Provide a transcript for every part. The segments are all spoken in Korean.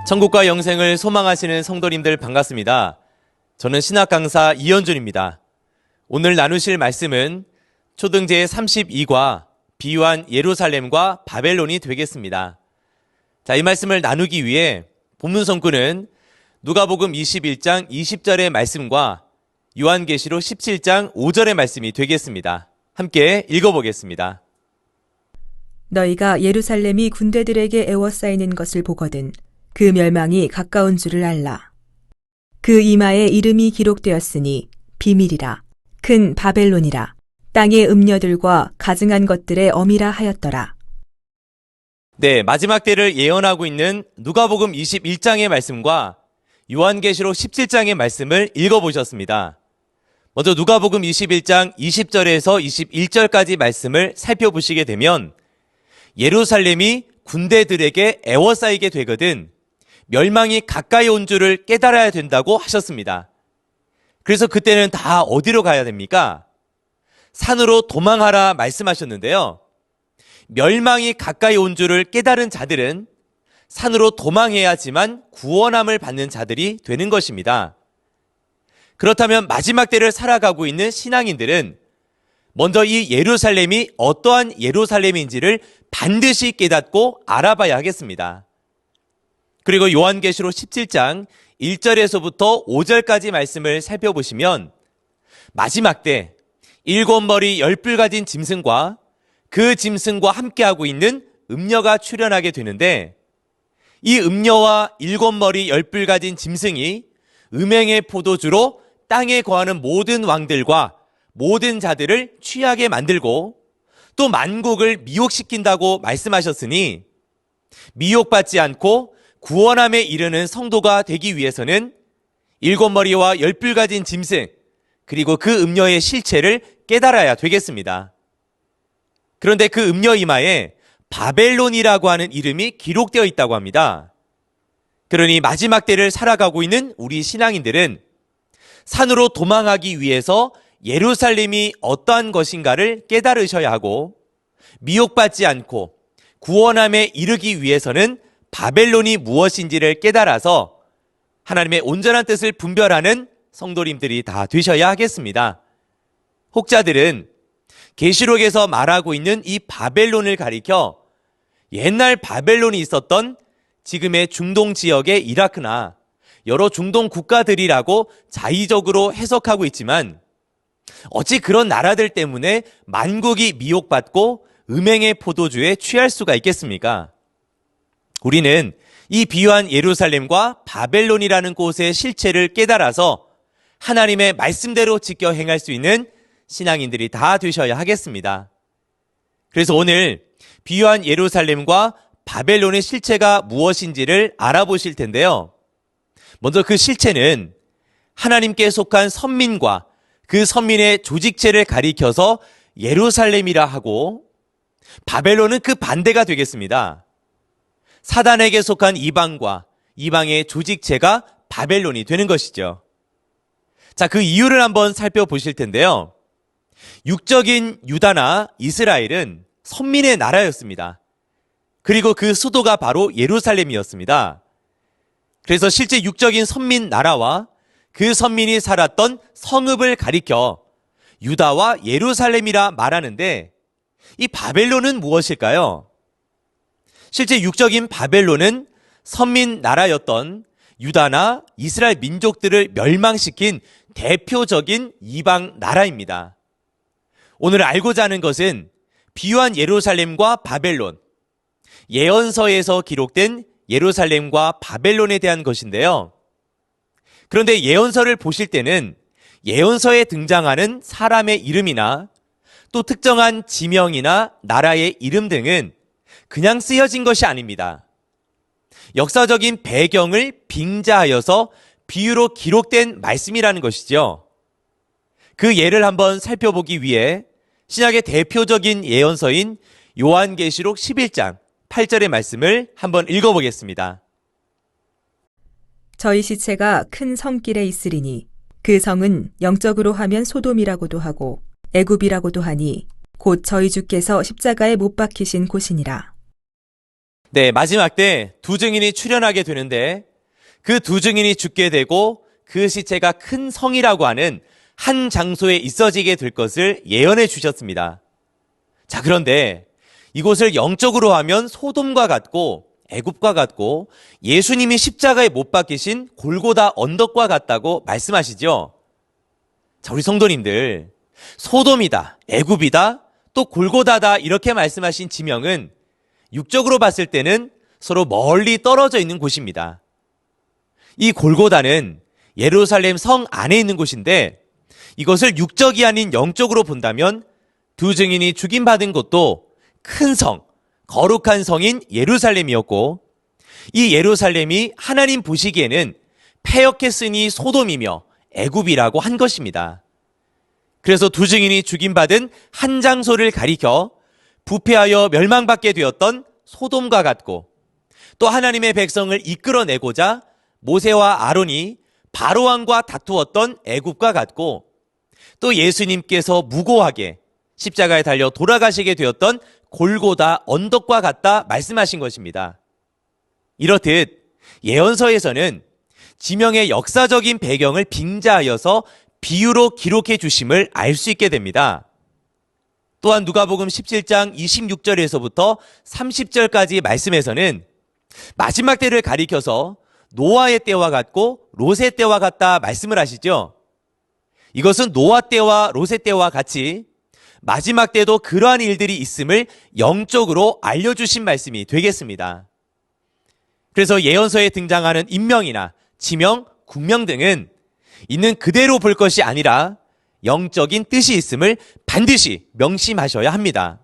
천국과 영생을 소망하시는 성도님들 반갑습니다. 저는 신학 강사 이현준입니다. 오늘 나누실 말씀은 초등제 32과 비유한 예루살렘과 바벨론이 되겠습니다. 자, 이 말씀을 나누기 위해 본문 성구는 누가복음 21장 20절의 말씀과 요한계시록 17장 5절의 말씀이 되겠습니다. 함께 읽어보겠습니다. 너희가 예루살렘이 군대들에게 에워싸이는 것을 보거든 그 멸망이 가까운 줄을 알라. 그 이마에 이름이 기록되었으니 비밀이라. 큰 바벨론이라. 땅의 음녀들과 가증한 것들의 어미라 하였더라. 네, 마지막 때를 예언하고 있는 누가복음 21장의 말씀과 요한계시록 17장의 말씀을 읽어보셨습니다. 먼저 누가복음 21장 20절에서 21절까지 말씀을 살펴보시게 되면 예루살렘이 군대들에게 에워싸이게 되거든 멸망이 가까이 온 줄을 깨달아야 된다고 하셨습니다. 그래서 그때는 다 어디로 가야 됩니까? 산으로 도망하라 말씀하셨는데요. 멸망이 가까이 온 줄을 깨달은 자들은 산으로 도망해야지만 구원함을 받는 자들이 되는 것입니다. 그렇다면 마지막 때를 살아가고 있는 신앙인들은 먼저 이 예루살렘이 어떠한 예루살렘인지를 반드시 깨닫고 알아봐야 하겠습니다. 그리고 요한계시록 17장 1절에서부터 5절까지 말씀을 살펴보시면 마지막 때 7머리 10뿔 가진 짐승과 그 짐승과 함께하고 있는 음녀가 출현하게 되는데 이 음녀와 7머리 10뿔 가진 짐승이 음행의 포도주로 땅에 거하는 모든 왕들과 모든 자들을 취하게 만들고 또 만국을 미혹시킨다고 말씀하셨으니 미혹받지 않고 구원함에 이르는 성도가 되기 위해서는 7머리와 10뿔 가진 짐승 그리고 그 음녀의 실체를 깨달아야 되겠습니다. 그런데 그 음녀 이마에 바벨론이라고 하는 이름이 기록되어 있다고 합니다. 그러니 마지막 때를 살아가고 있는 우리 신앙인들은 산으로 도망하기 위해서 예루살렘이 어떠한 것인가를 깨달으셔야 하고 미혹받지 않고 구원함에 이르기 위해서는 바벨론이 무엇인지를 깨달아서 하나님의 온전한 뜻을 분별하는 성도님들이 다 되셔야 하겠습니다. 혹자들은 계시록에서 말하고 있는 이 바벨론을 가리켜 옛날 바벨론이 있었던 지금의 중동 지역의 이라크나 여러 중동 국가들이라고 자의적으로 해석하고 있지만 어찌 그런 나라들 때문에 만국이 미혹받고 음행의 포도주에 취할 수가 있겠습니까? 우리는 이 비유한 예루살렘과 바벨론이라는 곳의 실체를 깨달아서 하나님의 말씀대로 지켜 행할 수 있는 신앙인들이 다 되셔야 하겠습니다. 그래서 오늘 비유한 예루살렘과 바벨론의 실체가 무엇인지를 알아보실 텐데요. 먼저 그 실체는 하나님께 속한 선민과 그 선민의 조직체를 가리켜서 예루살렘이라 하고 바벨론은 그 반대가 되겠습니다. 사단에게 속한 이방과 이방의 조직체가 바벨론이 되는 것이죠. 자, 그 이유를 한번 살펴보실 텐데요. 육적인 유다나 이스라엘은 선민의 나라였습니다. 그리고 그 수도가 바로 예루살렘이었습니다. 그래서 실제 육적인 선민 나라와 그 선민이 살았던 성읍을 가리켜 유다와 예루살렘이라 말하는데 이 바벨론은 무엇일까요? 실제 육적인 바벨론은 선민 나라였던 유다나 이스라엘 민족들을 멸망시킨 대표적인 이방 나라입니다. 오늘 알고자 하는 것은 비유한 예루살렘과 바벨론, 예언서에서 기록된 예루살렘과 바벨론에 대한 것인데요. 그런데 예언서를 보실 때는 예언서에 등장하는 사람의 이름이나 또 특정한 지명이나 나라의 이름 등은 그냥 쓰여진 것이 아닙니다. 역사적인 배경을 빙자하여서 비유로 기록된 말씀이라는 것이죠. 그 예를 한번 살펴보기 위해 신약의 대표적인 예언서인 요한계시록 11장 8절의 말씀을 한번 읽어보겠습니다. 저희 시체가 큰 성길에 있으리니 그 성은 영적으로 하면 소돔이라고도 하고 애굽이라고도 하니 곧 저희 주께서 십자가에 못 박히신 곳이니라. 네, 마지막 때 두 증인이 출현하게 되는데 그 두 증인이 죽게 되고 그 시체가 큰 성이라고 하는 한 장소에 있어지게 될 것을 예언해 주셨습니다. 자, 그런데 이곳을 영적으로 하면 소돔과 같고 애굽과 같고 예수님이 십자가에 못 박히신 골고다 언덕과 같다고 말씀하시죠. 자, 우리 성도님들, 소돔이다, 애굽이다, 또 골고다다 이렇게 말씀하신 지명은 육적으로 봤을 때는 서로 멀리 떨어져 있는 곳입니다. 이 골고다는 예루살렘 성 안에 있는 곳인데 이것을 육적이 아닌 영적으로 본다면 두 증인이 죽임받은 곳도 큰 성, 거룩한 성인 예루살렘이었고 이 예루살렘이 하나님 보시기에는 패역했으니 소돔이며 애굽이라고 한 것입니다. 그래서 두 증인이 죽임받은 한 장소를 가리켜 부패하여 멸망받게 되었던 소돔과 같고 또 하나님의 백성을 이끌어내고자 모세와 아론이 바로왕과 다투었던 애굽과 같고 또 예수님께서 무고하게 십자가에 달려 돌아가시게 되었던 골고다 언덕과 같다 말씀하신 것입니다. 이렇듯 예언서에서는 지명의 역사적인 배경을 빙자하여서 비유로 기록해 주심을 알 수 있게 됩니다. 또한 누가복음 17장 26절에서부터 30절까지 말씀에서는 마지막 때를 가리켜서 노아의 때와 같고 롯의 때와 같다 말씀을 하시죠. 이것은 노아 때와 롯의 때와 같이 마지막 때도 그러한 일들이 있음을 영적으로 알려주신 말씀이 되겠습니다. 그래서 예언서에 등장하는 인명이나 지명, 국명 등은 있는 그대로 볼 것이 아니라 영적인 뜻이 있음을 반드시 명심하셔야 합니다.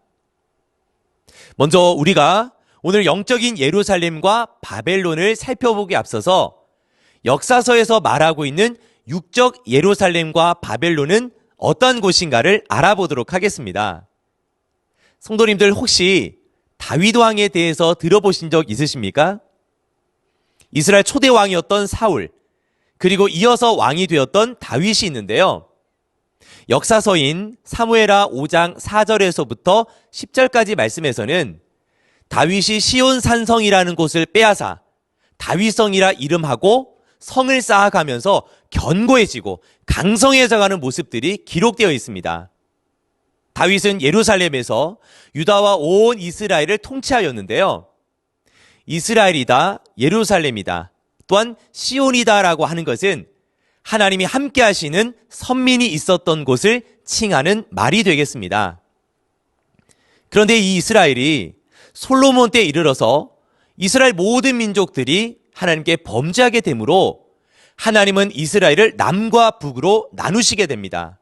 먼저 우리가 오늘 영적인 예루살렘과 바벨론을 살펴보기 앞서서 역사서에서 말하고 있는 육적 예루살렘과 바벨론은 어떤 곳인가를 알아보도록 하겠습니다. 성도님들 혹시 다윗 왕에 대해서 들어보신 적 있으십니까? 이스라엘 초대 왕이었던 사울, 그리고 이어서 왕이 되었던 다윗이 있는데요. 역사서인 사무엘하 5장 4절에서부터 10절까지 말씀에서는 다윗이 시온 산성이라는 곳을 빼앗아 다윗성이라 이름하고 성을 쌓아가면서 견고해지고 강성해져가는 모습들이 기록되어 있습니다. 다윗은 예루살렘에서 유다와 온 이스라엘을 통치하였는데요. 이스라엘이다, 예루살렘이다, 또한 시온이다라고 하는 것은 하나님이 함께 하시는 선민이 있었던 곳을 칭하는 말이 되겠습니다. 그런데 이 이스라엘이 솔로몬 때에 이르러서 이스라엘 모든 민족들이 하나님께 범죄하게 되므로 하나님은 이스라엘을 남과 북으로 나누시게 됩니다.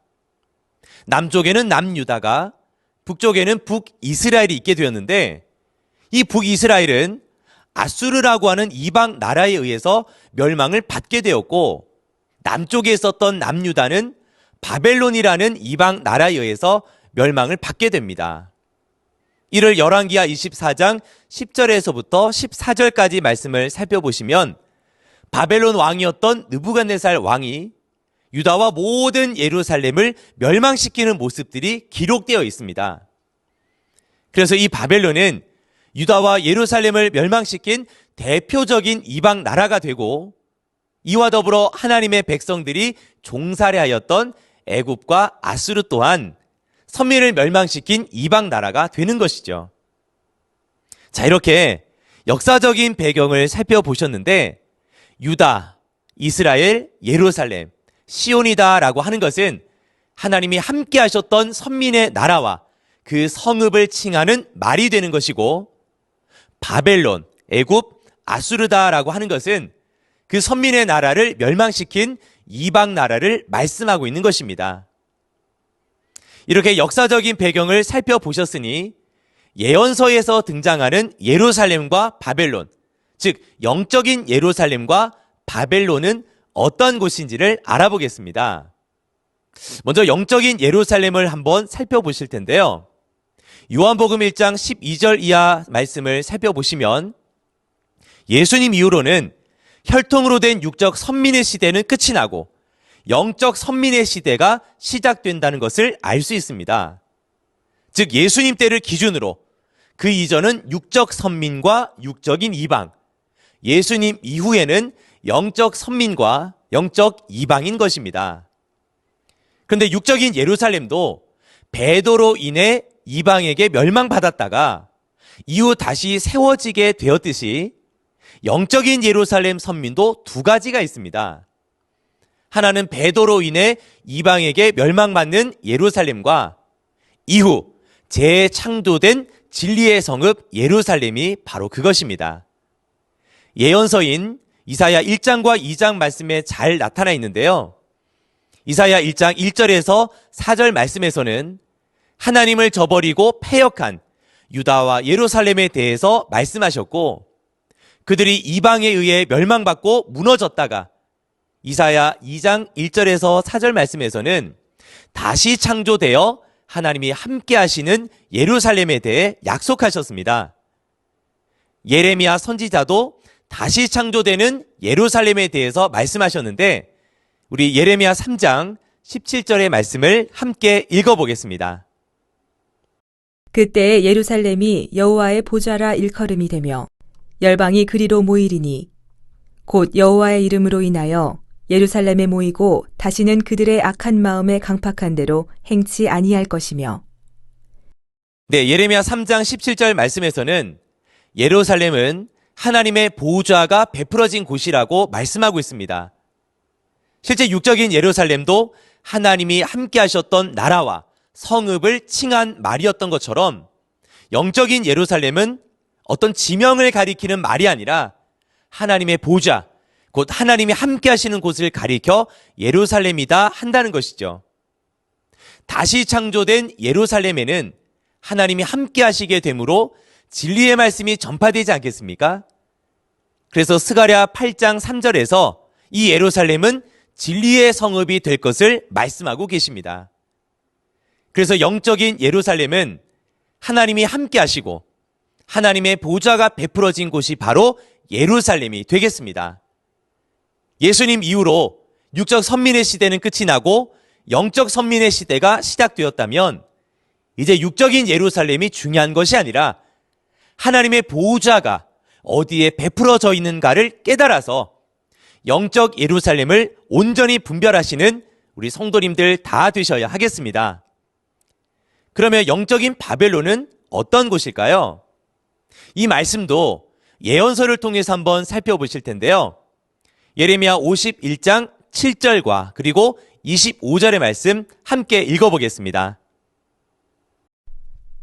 남쪽에는 남유다가, 북쪽에는 북이스라엘이 있게 되었는데 이 북이스라엘은 아수르라고 하는 이방 나라에 의해서 멸망을 받게 되었고 남쪽에 있었던 남유다는 바벨론이라는 이방 나라에 의해서 멸망을 받게 됩니다. 이를 열왕기하 24장 10절에서부터 14절까지 말씀을 살펴보시면 바벨론 왕이었던 느부갓네살 왕이 유다와 모든 예루살렘을 멸망시키는 모습들이 기록되어 있습니다. 그래서 이 바벨론은 유다와 예루살렘을 멸망시킨 대표적인 이방 나라가 되고 이와 더불어 하나님의 백성들이 종살이하였던 애굽과 아수르 또한 선민을 멸망시킨 이방 나라가 되는 것이죠. 자, 이렇게 역사적인 배경을 살펴보셨는데 유다, 이스라엘, 예루살렘, 시온이다라고 하는 것은 하나님이 함께 하셨던 선민의 나라와 그 성읍을 칭하는 말이 되는 것이고 바벨론, 애굽, 아수르다라고 하는 것은 그 선민의 나라를 멸망시킨 이방 나라를 말씀하고 있는 것입니다. 이렇게 역사적인 배경을 살펴보셨으니 예언서에서 등장하는 예루살렘과 바벨론, 즉 영적인 예루살렘과 바벨론은 어떤 곳인지를 알아보겠습니다. 먼저 영적인 예루살렘을 한번 살펴보실 텐데요. 요한복음 1장 12절 이하 말씀을 살펴보시면 예수님 이후로는 혈통으로 된 육적 선민의 시대는 끝이 나고 영적 선민의 시대가 시작된다는 것을 알 수 있습니다. 즉 예수님 때를 기준으로 그 이전은 육적 선민과 육적인 이방, 예수님 이후에는 영적 선민과 영적 이방인 것입니다. 그런데 육적인 예루살렘도 베드로로 인해 이방에게 멸망받았다가 이후 다시 세워지게 되었듯이 영적인 예루살렘 선민도 두 가지가 있습니다. 하나는 베드로로 인해 이방에게 멸망받는 예루살렘과 이후 재창조된 진리의 성읍 예루살렘이 바로 그것입니다. 예언서인 이사야 1장과 2장 말씀에 잘 나타나 있는데요. 이사야 1장 1절에서 4절 말씀에서는 하나님을 저버리고 패역한 유다와 예루살렘에 대해서 말씀하셨고, 그들이 이방에 의해 멸망받고 무너졌다가 이사야 2장 1절에서 4절 말씀에서는 다시 창조되어 하나님이 함께 하시는 예루살렘에 대해 약속하셨습니다. 예레미야 선지자도 다시 창조되는 예루살렘에 대해서 말씀하셨는데, 우리 예레미야 3장 17절의 말씀을 함께 읽어보겠습니다. 그때 예루살렘이 여호와의 보좌라 일컬음이 되며 열방이 그리로 모이리니 곧 여호와의 이름으로 인하여 예루살렘에 모이고 다시는 그들의 악한 마음에 강팍한 대로 행치 아니할 것이며. 네, 예레미야 3장 17절 말씀에서는 예루살렘은 하나님의 보좌가 베풀어진 곳이라고 말씀하고 있습니다. 실제 육적인 예루살렘도 하나님이 함께 하셨던 나라와 성읍을 칭한 말이었던 것처럼 영적인 예루살렘은 어떤 지명을 가리키는 말이 아니라 하나님의 보좌, 곧 하나님이 함께 하시는 곳을 가리켜 예루살렘이다 한다는 것이죠. 다시 창조된 예루살렘에는 하나님이 함께 하시게 되므로 진리의 말씀이 전파되지 않겠습니까? 그래서 스가랴 8장 3절에서 이 예루살렘은 진리의 성읍이 될 것을 말씀하고 계십니다. 그래서 영적인 예루살렘은 하나님이 함께 하시고 하나님의 보좌가 베풀어진 곳이 바로 예루살렘이 되겠습니다. 예수님 이후로 육적 선민의 시대는 끝이 나고 영적 선민의 시대가 시작되었다면 이제 육적인 예루살렘이 중요한 것이 아니라 하나님의 보좌가 어디에 베풀어져 있는가를 깨달아서 영적 예루살렘을 온전히 분별하시는 우리 성도님들 다 되셔야 하겠습니다. 그러면 영적인 바벨론은 어떤 곳일까요? 이 말씀도 예언서를 통해서 한번 살펴보실 텐데요. 예레미야 51장 7절과 그리고 25절의 말씀 함께 읽어보겠습니다.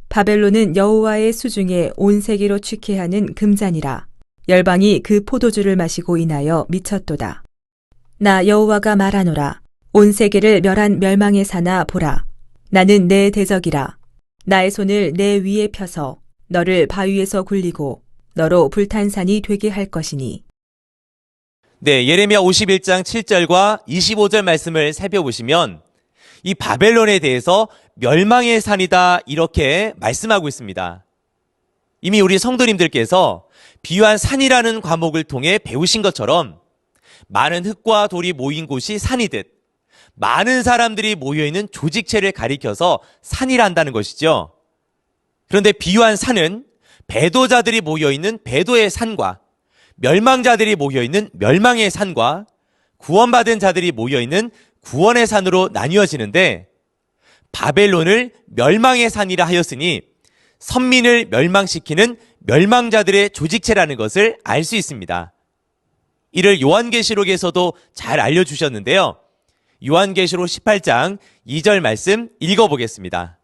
바벨론은 여호와의 수중에 온 세계로 취케하는 금잔이라. 열방이 그 포도주를 마시고 인하여 미쳤도다. 나 여호와가 말하노라. 온 세계를 멸한 멸망의 사나 보라. 나는 내 대적이라. 나의 손을 내 위에 펴서 너를 바위에서 굴리고 너로 불탄 산이 되게 할 것이니. 네, 예레미야 51장 7절과 25절 말씀을 살펴보시면 이 바벨론에 대해서 멸망의 산이다 이렇게 말씀하고 있습니다. 이미 우리 성도님들께서 비유한 산이라는 과목을 통해 배우신 것처럼 많은 흙과 돌이 모인 곳이 산이듯 많은 사람들이 모여있는 조직체를 가리켜서 산이란다는 것이죠. 그런데 비유한 산은 배도자들이 모여있는 배도의 산과 멸망자들이 모여있는 멸망의 산과 구원받은 자들이 모여있는 구원의 산으로 나뉘어지는데, 바벨론을 멸망의 산이라 하였으니 선민을 멸망시키는 멸망자들의 조직체라는 것을 알 수 있습니다. 이를 요한계시록에서도 잘 알려주셨는데요. 요한계시록 18장 2절 말씀 읽어보겠습니다.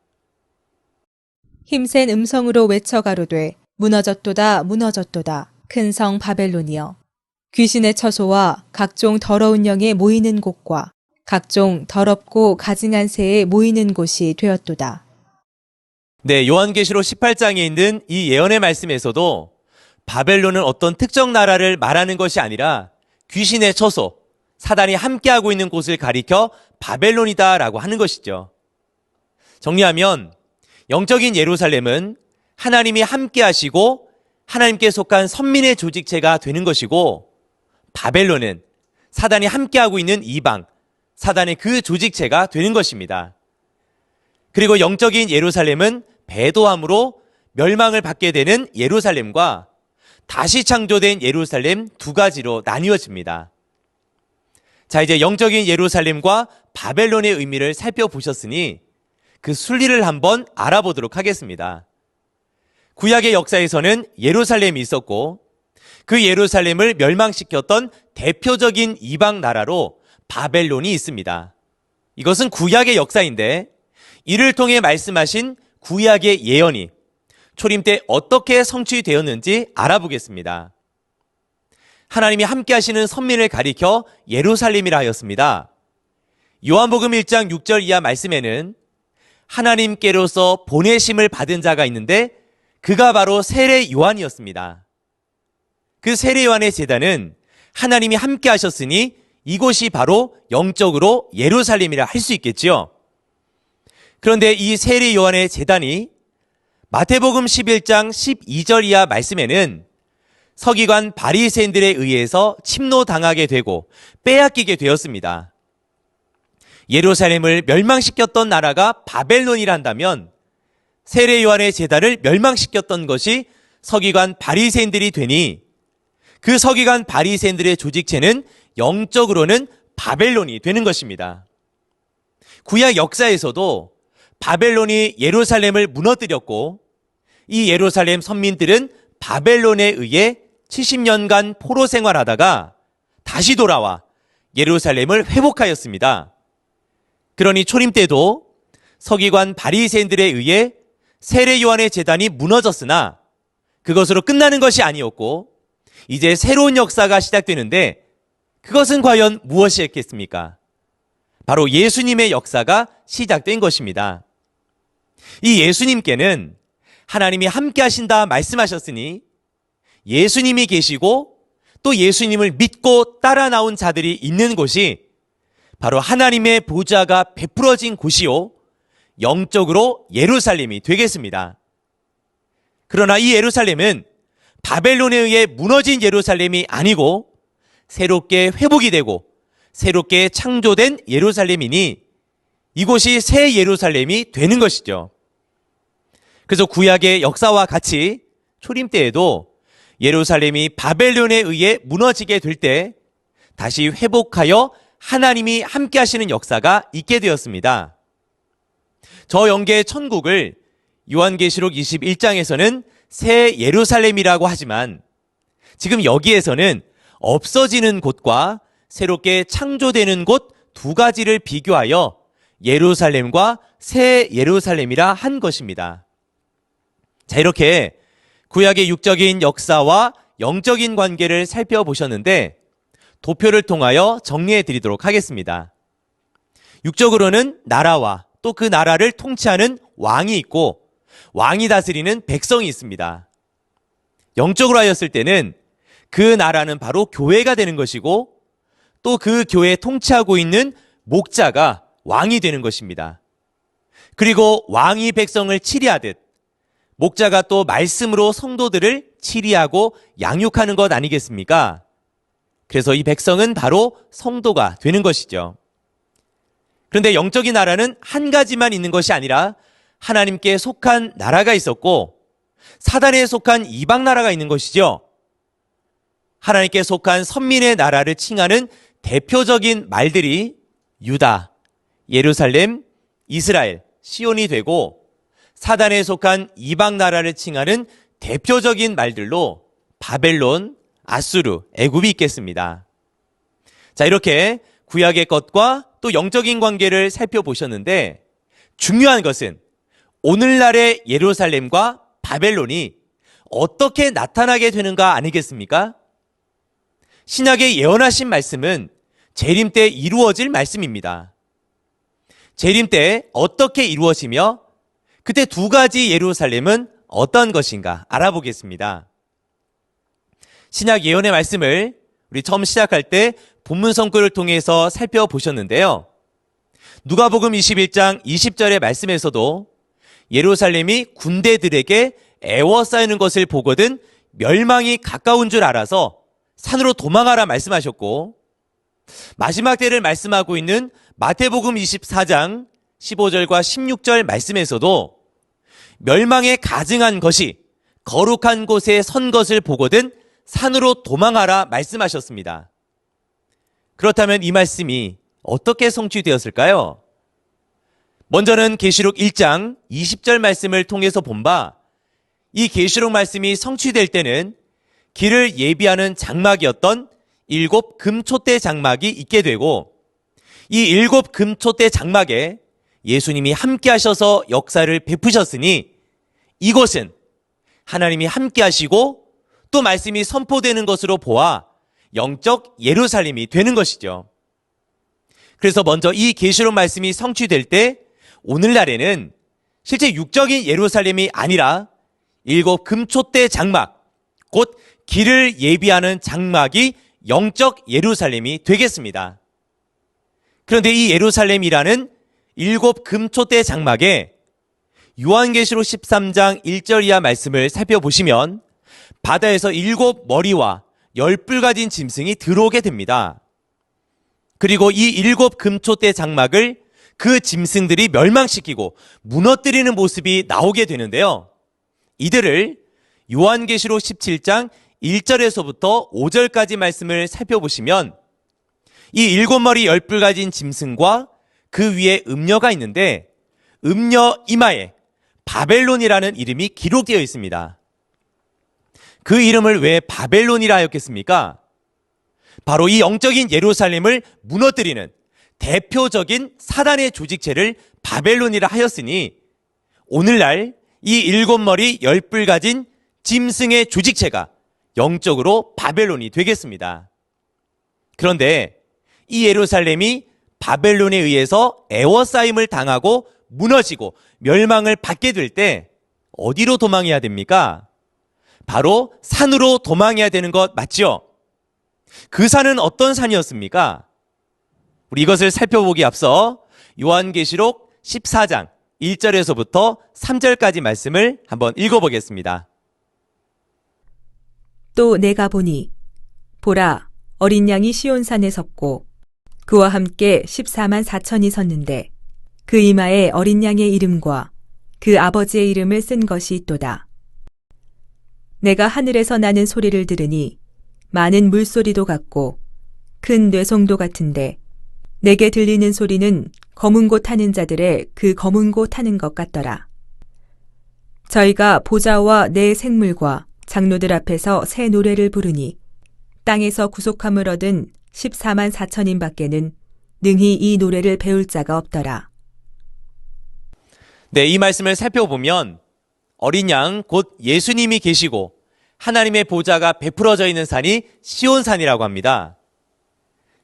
힘센 음성으로 외쳐 가로되 무너졌도다 무너졌도다 큰 성 바벨론이여. 귀신의 처소와 각종 더러운 영에 모이는 곳과 각종 더럽고 가증한 새에 모이는 곳이 되었도다. 네, 요한계시록 18장에 있는 이 예언의 말씀에서도 바벨론은 어떤 특정 나라를 말하는 것이 아니라 귀신의 처소, 사단이 함께하고 있는 곳을 가리켜 바벨론이다라고 하는 것이죠. 정리하면 영적인 예루살렘은 하나님이 함께하시고 하나님께 속한 선민의 조직체가 되는 것이고, 바벨론은 사단이 함께하고 있는 이방, 사단의 그 조직체가 되는 것입니다. 그리고 영적인 예루살렘은 배도함으로 멸망을 받게 되는 예루살렘과 다시 창조된 예루살렘 두 가지로 나뉘어집니다. 자, 이제 영적인 예루살렘과 바벨론의 의미를 살펴보셨으니 그 순리를 한번 알아보도록 하겠습니다. 구약의 역사에서는 예루살렘이 있었고 그 예루살렘을 멸망시켰던 대표적인 이방 나라로 바벨론이 있습니다. 이것은 구약의 역사인데 이를 통해 말씀하신 구약의 예언이 초림 때 어떻게 성취되었는지 알아보겠습니다. 하나님이 함께 하시는 선민을 가리켜 예루살렘이라 하였습니다. 요한복음 1장 6절 이하 말씀에는 하나님께로서 보내심을 받은 자가 있는데 그가 바로 세례 요한이었습니다. 그 세례 요한의 제단은 하나님이 함께 하셨으니 이곳이 바로 영적으로 예루살렘이라 할 수 있겠지요. 그런데 이 세례 요한의 제단이 마태복음 11장 12절 이하 말씀에는 서기관 바리새인들에 의해서 침노당하게 되고 빼앗기게 되었습니다. 예루살렘을 멸망시켰던 나라가 바벨론이라 한다면 세례 요한의 제단을 멸망시켰던 것이 서기관 바리새인들이 되니 그 서기관 바리새인들의 조직체는 영적으로는 바벨론이 되는 것입니다. 구약 역사에서도 바벨론이 예루살렘을 무너뜨렸고 이 예루살렘 선민들은 바벨론에 의해 70년간 포로 생활하다가 다시 돌아와 예루살렘을 회복하였습니다. 그러니 초림 때도 서기관 바리새인들에 의해 세례 요한의 제단이 무너졌으나 그것으로 끝나는 것이 아니었고 이제 새로운 역사가 시작되는데 그것은 과연 무엇이었겠습니까? 바로 예수님의 역사가 시작된 것입니다. 이 예수님께는 하나님이 함께 하신다 말씀하셨으니 예수님이 계시고 또 예수님을 믿고 따라 나온 자들이 있는 곳이 바로 하나님의 보좌가 베풀어진 곳이요 영적으로 예루살렘이 되겠습니다. 그러나 이 예루살렘은 바벨론에 의해 무너진 예루살렘이 아니고 새롭게 회복이 되고 새롭게 창조된 예루살렘이니 이곳이 새 예루살렘이 되는 것이죠. 그래서 구약의 역사와 같이 초림 때에도 예루살렘이 바벨론에 의해 무너지게 될 때 다시 회복하여 하나님이 함께 하시는 역사가 있게 되었습니다. 저 영계의 천국을 요한계시록 21장에서는 새 예루살렘이라고 하지만 지금 여기에서는 없어지는 곳과 새롭게 창조되는 곳 두 가지를 비교하여 예루살렘과 새 예루살렘이라 한 것입니다. 자, 이렇게 구약의 육적인 역사와 영적인 관계를 살펴보셨는데 도표를 통하여 정리해 드리도록 하겠습니다. 육적으로는 나라와 또 그 나라를 통치하는 왕이 있고 왕이 다스리는 백성이 있습니다. 영적으로 하였을 때는 그 나라는 바로 교회가 되는 것이고 또 그 교회에 통치하고 있는 목자가 왕이 되는 것입니다. 그리고 왕이 백성을 치리하듯 목자가 또 말씀으로 성도들을 치리하고 양육하는 것 아니겠습니까? 그래서 이 백성은 바로 성도가 되는 것이죠. 그런데 영적인 나라는 한 가지만 있는 것이 아니라 하나님께 속한 나라가 있었고 사단에 속한 이방 나라가 있는 것이죠. 하나님께 속한 선민의 나라를 칭하는 대표적인 말들이 유다, 예루살렘, 이스라엘, 시온이 되고 사단에 속한 이방 나라를 칭하는 대표적인 말들로 바벨론, 아수르, 애굽이 있겠습니다. 자, 이렇게 구약의 것과 또 영적인 관계를 살펴보셨는데 중요한 것은 오늘날의 예루살렘과 바벨론이 어떻게 나타나게 되는가 아니겠습니까? 신약의 예언하신 말씀은 재림 때 이루어질 말씀입니다. 재림 때 어떻게 이루어지며 그때 두 가지 예루살렘은 어떤 것인가 알아보겠습니다. 신약 예언의 말씀을 우리 처음 시작할 때 본문 성구를 통해서 살펴보셨는데요. 누가복음 21장 20절의 말씀에서도 예루살렘이 군대들에게 애워싸이는 것을 보거든 멸망이 가까운 줄 알아서 산으로 도망하라 말씀하셨고 마지막 때를 말씀하고 있는 마태복음 24장 15절과 16절 말씀에서도 멸망에 가증한 것이 거룩한 곳에 선 것을 보거든 산으로 도망하라 말씀하셨습니다. 그렇다면 이 말씀이 어떻게 성취되었을까요? 먼저는 계시록 1장 20절 말씀을 통해서 본 바, 이 계시록 말씀이 성취될 때는 길을 예비하는 장막이었던 7 금촛대 장막이 있게 되고, 이 7 금촛대 장막에 예수님이 함께 하셔서 역사를 베푸셨으니 이곳은 하나님이 함께 하시고 또 말씀이 선포되는 것으로 보아 영적 예루살렘이 되는 것이죠. 그래서 먼저 이 계시록 말씀이 성취될 때 오늘날에는 실제 육적인 예루살렘이 아니라 7 금촛대 장막, 곧 길을 예비하는 장막이 영적 예루살렘이 되겠습니다. 그런데 이 예루살렘이라는 7 금촛대 장막에 요한계시록 13장 1절 이하 말씀을 살펴보시면 바다에서 7 머리와 10뿔 가진 짐승이 들어오게 됩니다. 그리고 이 7 금촛대 장막을 그 짐승들이 멸망시키고 무너뜨리는 모습이 나오게 되는데요. 이들을 요한계시록 17장 1절에서부터 5절까지 말씀을 살펴보시면 이 7머리 10뿔 가진 짐승과 그 위에 음녀가 있는데 음녀 이마에 바벨론이라는 이름이 기록되어 있습니다. 그 이름을 왜 바벨론이라 하였겠습니까? 바로 이 영적인 예루살렘을 무너뜨리는 대표적인 사단의 조직체를 바벨론이라 하였으니 오늘날 이 7머리 10뿔 가진 짐승의 조직체가 영적으로 바벨론이 되겠습니다. 그런데 이 예루살렘이 바벨론에 의해서 애워싸임을 당하고 무너지고 멸망을 받게 될 때 어디로 도망해야 됩니까? 바로 산으로 도망해야 되는 것 맞죠? 그 산은 어떤 산이었습니까? 우리 이것을 살펴보기 앞서 요한계시록 14장 1절에서부터 3절까지 말씀을 한번 읽어보겠습니다. 또 내가 보니 보라 어린 양이 시온산에 섰고 그와 함께 14만 4천이 섰는데 그 이마에 어린 양의 이름과 그 아버지의 이름을 쓴 것이 있도다. 내가 하늘에서 나는 소리를 들으니 많은 물소리도 같고 큰 뇌성도 같은데 내게 들리는 소리는 검은 곳 타는 자들의 그 검은 곳 타는 것 같더라. 저희가 보좌와 내 생물과 장로들 앞에서 새 노래를 부르니 땅에서 구속함을 얻은 14만 4천인 밖에는 능히 이 노래를 배울 자가 없더라. 네, 이 말씀을 살펴보면 어린 양 곧 예수님이 계시고 하나님의 보좌가 베풀어져 있는 산이 시온산이라고 합니다.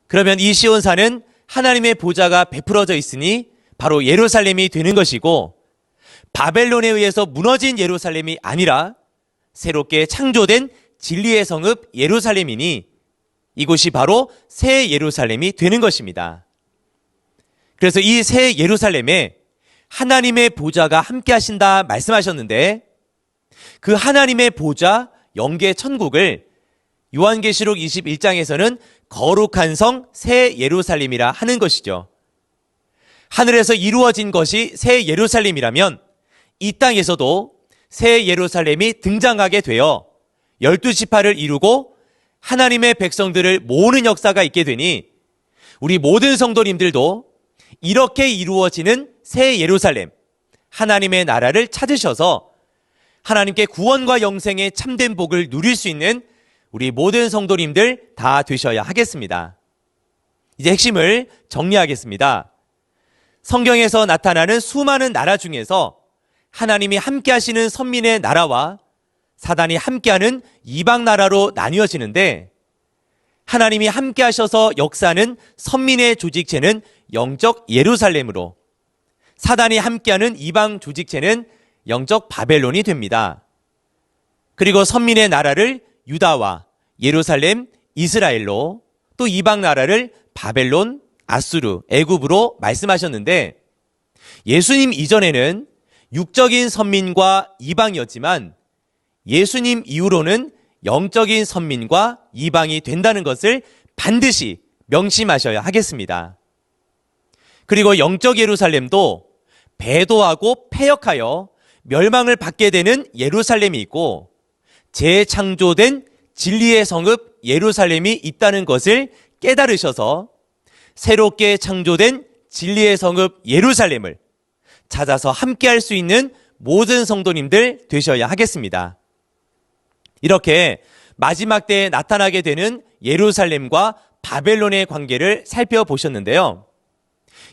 그러면 이 시온산은 하나님의 보좌가 베풀어져 있으니 바로 예루살렘이 되는 것이고 바벨론에 의해서 무너진 예루살렘이 아니라 새롭게 창조된 진리의 성읍 예루살렘이니 이곳이 바로 새 예루살렘이 되는 것입니다. 그래서 이 새 예루살렘에 하나님의 보좌가 함께 하신다 말씀하셨는데 그 하나님의 보좌 영계 천국을 요한계시록 21장에서는 거룩한 성 새 예루살렘이라 하는 것이죠. 하늘에서 이루어진 것이 새 예루살렘이라면 이 땅에서도 새 예루살렘이 등장하게 되어 12지파를 이루고 하나님의 백성들을 모으는 역사가 있게 되니 우리 모든 성도님들도 이렇게 이루어지는 새 예루살렘, 하나님의 나라를 찾으셔서 하나님께 구원과 영생의 참된 복을 누릴 수 있는 우리 모든 성도님들 다 되셔야 하겠습니다. 이제 핵심을 정리하겠습니다. 성경에서 나타나는 수많은 나라 중에서 하나님이 함께 하시는 선민의 나라와 사단이 함께하는 이방 나라로 나뉘어지는데 하나님이 함께 하셔서 역사하는 선민의 조직체는 영적 예루살렘으로 사단이 함께하는 이방 조직체는 영적 바벨론이 됩니다. 그리고 선민의 나라를 유다와 예루살렘, 이스라엘로 또 이방 나라를 바벨론, 아수르, 애굽으로 말씀하셨는데 예수님 이전에는 육적인 선민과 이방이었지만 예수님 이후로는 영적인 선민과 이방이 된다는 것을 반드시 명심하셔야 하겠습니다. 그리고 영적 예루살렘도 배도하고 패역하여 멸망을 받게 되는 예루살렘이 있고 재창조된 진리의 성읍 예루살렘이 있다는 것을 깨달으셔서 새롭게 창조된 진리의 성읍 예루살렘을 찾아서 함께할 수 있는 모든 성도님들 되셔야 하겠습니다. 이렇게 마지막 때에 나타나게 되는 예루살렘과 바벨론의 관계를 살펴보셨는데요.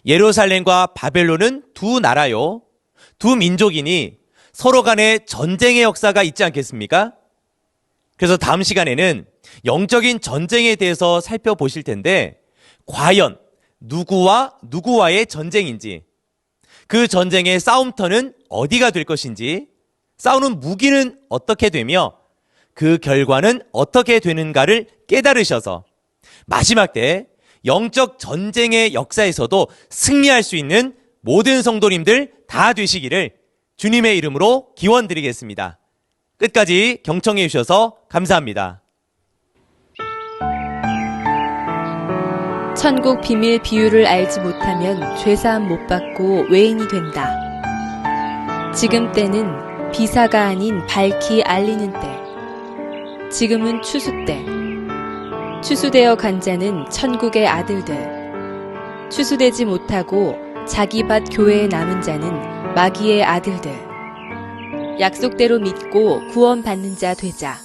예루살렘과 바벨론은 두 나라요, 두 민족이니 서로 간에 전쟁의 역사가 있지 않겠습니까? 그래서 다음 시간에는 영적인 전쟁에 대해서 살펴보실 텐데 과연 누구와 누구와의 전쟁인지, 그 전쟁의 싸움터는 어디가 될 것인지, 싸우는 무기는 어떻게 되며 그 결과는 어떻게 되는가를 깨달으셔서 마지막 때 영적 전쟁의 역사에서도 승리할 수 있는 모든 성도님들 다 되시기를 주님의 이름으로 기원드리겠습니다. 끝까지 경청해 주셔서 감사합니다. 천국 비밀 비유를 알지 못하면 죄사함 못 받고 외인이 된다. 지금 때는 비사가 아닌 밝히 알리는 때. 지금은 추수 때. 추수되어 간 자는 천국의 아들들. 추수되지 못하고 자기 밭 교회에 남은 자는 마귀의 아들들. 약속대로 믿고 구원받는 자 되자.